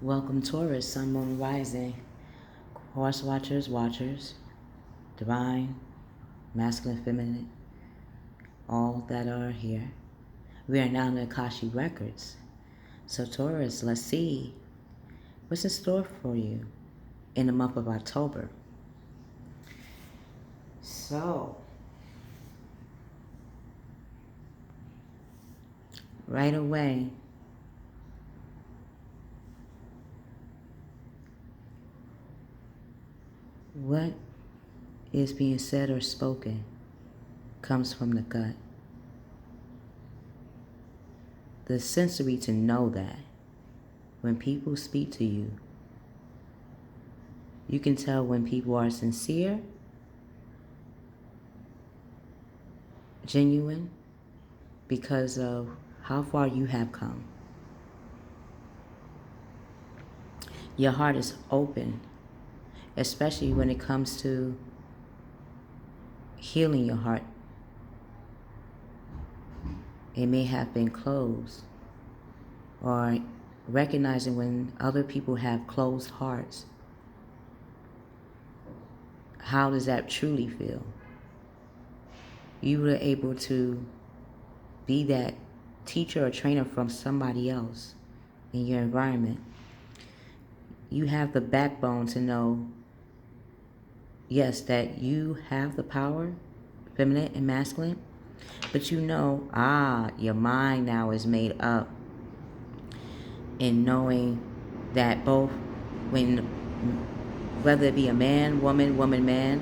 Welcome, Taurus, Sun, Moon, Rising, Horse Watchers, Divine, Masculine, Feminine, all that are here. We are now in the Akashic Records. So, Taurus, let's see what's in store for you in the month of October. So, right away, what is being said or spoken comes from the gut. The sensory to know that when people speak to you, you can tell when people are sincere, genuine, because of how far you have come. Your heart is open, especially when it comes to healing your heart. It may have been closed, or recognizing when other people have closed hearts. How does that truly feel? You were able to be that teacher or trainer from somebody else in your environment. You have the backbone to know, yes, that you have the power, feminine and masculine, but you know, your mind now is made up in knowing that both, whether it be a man, woman, man,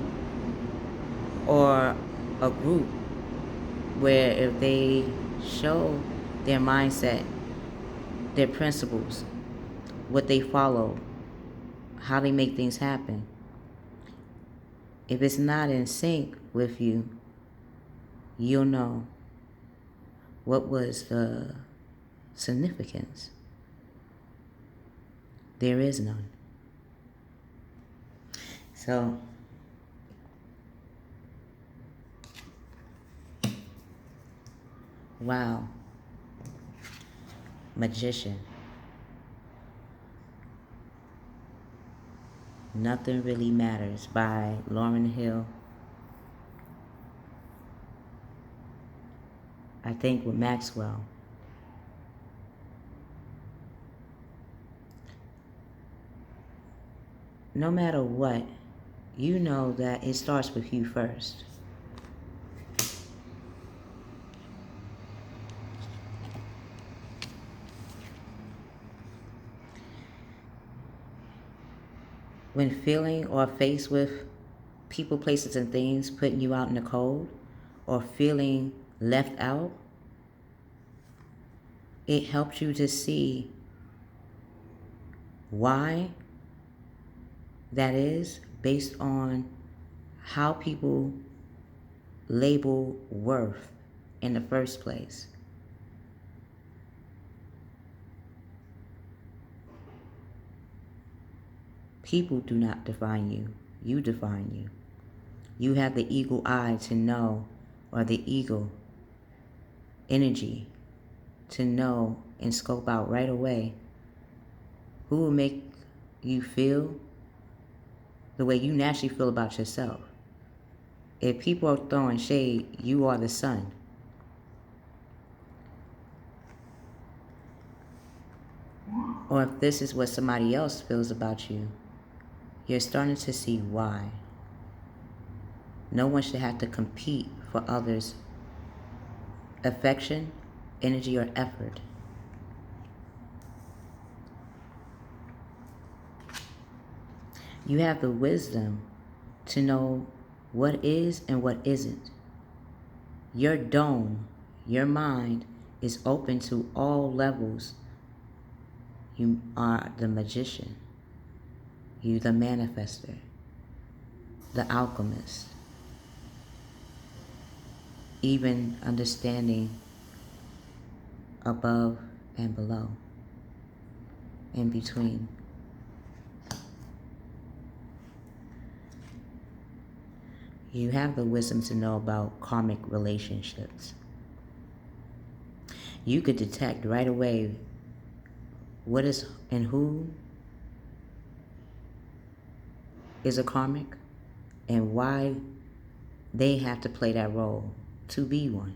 or a group, where if they show their mindset, their principles, what they follow, how they make things happen, if it's not in sync with you, you'll know what was the significance. There is none. So, wow. Magician. Nothing Really Matters by Lauryn Hill. I think with Maxwell. No matter what, you know that it starts with you first. When feeling or faced with people, places, and things putting you out in the cold, or feeling left out, it helps you to see why that is, based on how people label worth in the first place. People do not define you. You define you. You have the eagle eye to know, or the eagle energy to know and scope out right away who will make you feel the way you naturally feel about yourself. If people are throwing shade, you are the sun. Or if this is what somebody else feels about you, you're starting to see why. No one should have to compete for others' affection, energy, or effort. You have the wisdom to know what is and what isn't. Your dome, your mind, is open to all levels. You are the magician. You the manifester, the alchemist. Even understanding above and below, in between. You have the wisdom to know about karmic relationships. You could detect right away what is and who is a karmic and why they have to play that role to be one.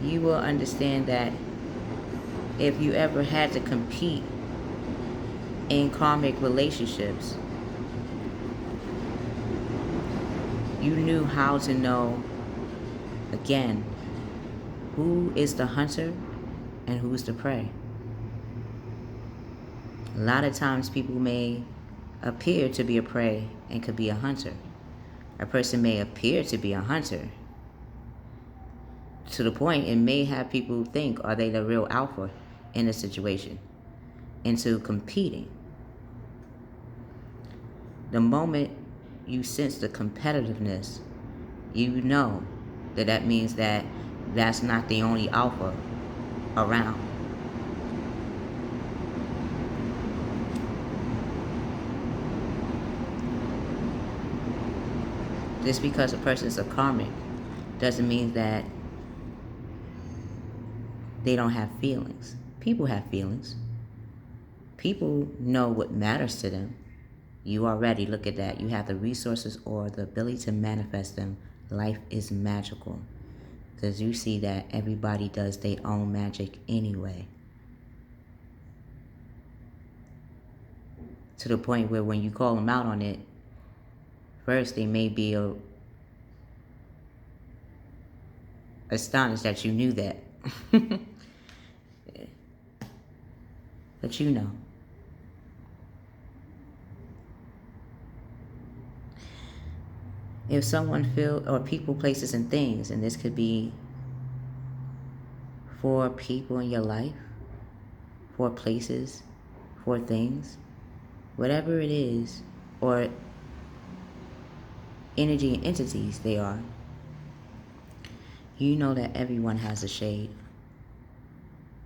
You will understand that if you ever had to compete in karmic relationships, you knew how to know, again, who is the hunter and who's the prey. A lot of times people may appear to be a prey and could be a hunter. A person may appear to be a hunter to the point it may have people think, are they the real alpha in a situation, into competing. The moment you sense the competitiveness, you know that that means that that's not the only alpha around. Just because a person is a karmic doesn't mean that they don't have feelings. People have feelings. People know what matters to them. You already look at that. You have the resources or the ability to manifest them. Life is magical. Because you see that everybody does their own magic anyway. To the point where when you call them out on it, first they may be astonished that you knew that. But you know. If someone feels, or people, places, and things, and this could be for people in your life, for places, for things, whatever it is, or energy and entities they are, you know that everyone has a shade.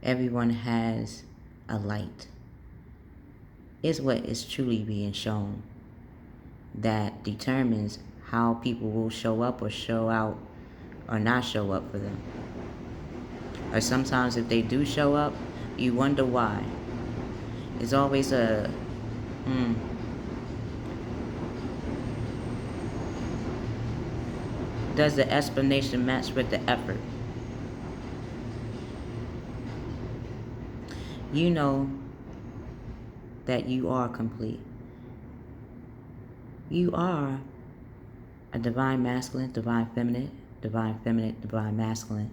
Everyone has a light. It's what is truly being shown that determines how people will show up or show out or not show up for them. Or sometimes if they do show up, you wonder why. It's always a, does the explanation match with the effort? You know that you are complete. You are a divine masculine, divine feminine, divine masculine.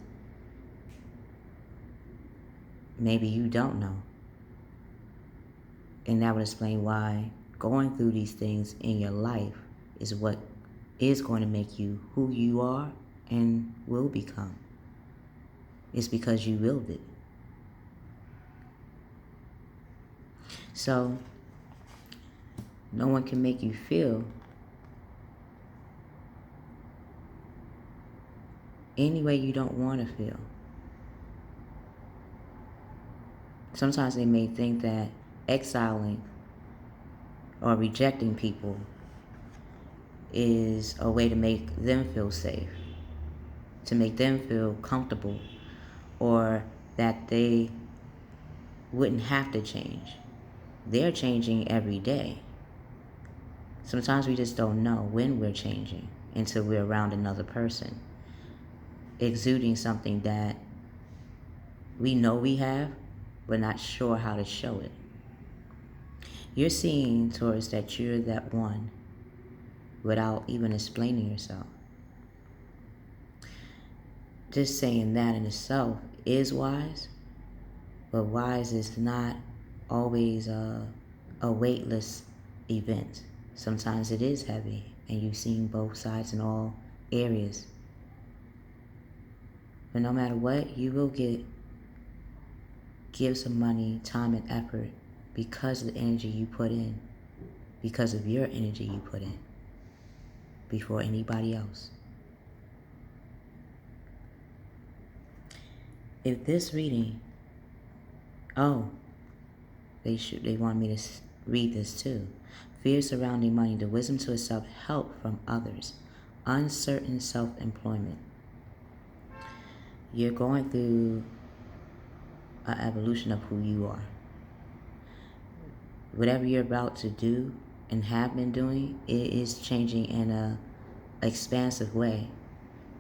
Maybe you don't know. And that would explain why going through these things in your life is what is going to make you who you are and will become. It's because you willed it. So, no one can make you feel any way you don't want to feel. Sometimes they may think that exiling or rejecting people is a way to make them feel safe, to make them feel comfortable, or that they wouldn't have to change. They're changing every day. Sometimes we just don't know when we're changing until we're around another person, exuding something that we know we have, but not sure how to show it. You're seeing, Taurus, that you're that one without even explaining yourself. Just saying that in itself is wise, but wise is not always a weightless event. Sometimes it is heavy, and you've seen both sides in all areas. But no matter what, you will give some money, time, and effort because of the energy you put in, because of your energy you put in, before anybody else. If this reading, they want me to read this too. Fear surrounding money, the wisdom to accept help from others, uncertain self-employment. You're going through an evolution of who you are. Whatever you're about to do and have been doing, it is changing in a expansive way.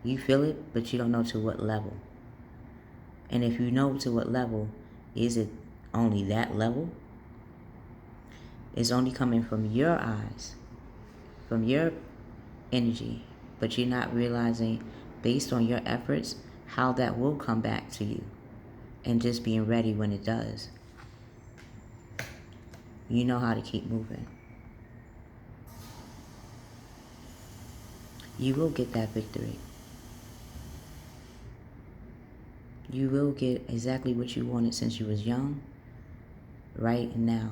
You feel it, but you don't know to what level. And if you know to what level, is it only that level? It's only coming from your eyes, from your energy, but you're not realizing, based on your efforts, how that will come back to you, and just being ready when it does. You know how to keep moving. You will get that victory. You will get exactly what you wanted since you was young, right now.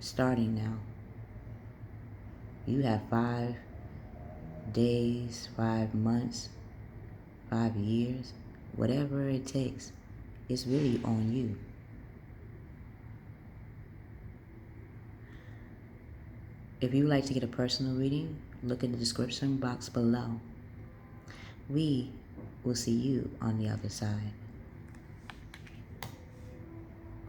Starting now. You have 5 days, 5 months, 5 years, whatever it takes. It's really on you. If you would like to get a personal reading, look in the description box below. We will see you on the other side.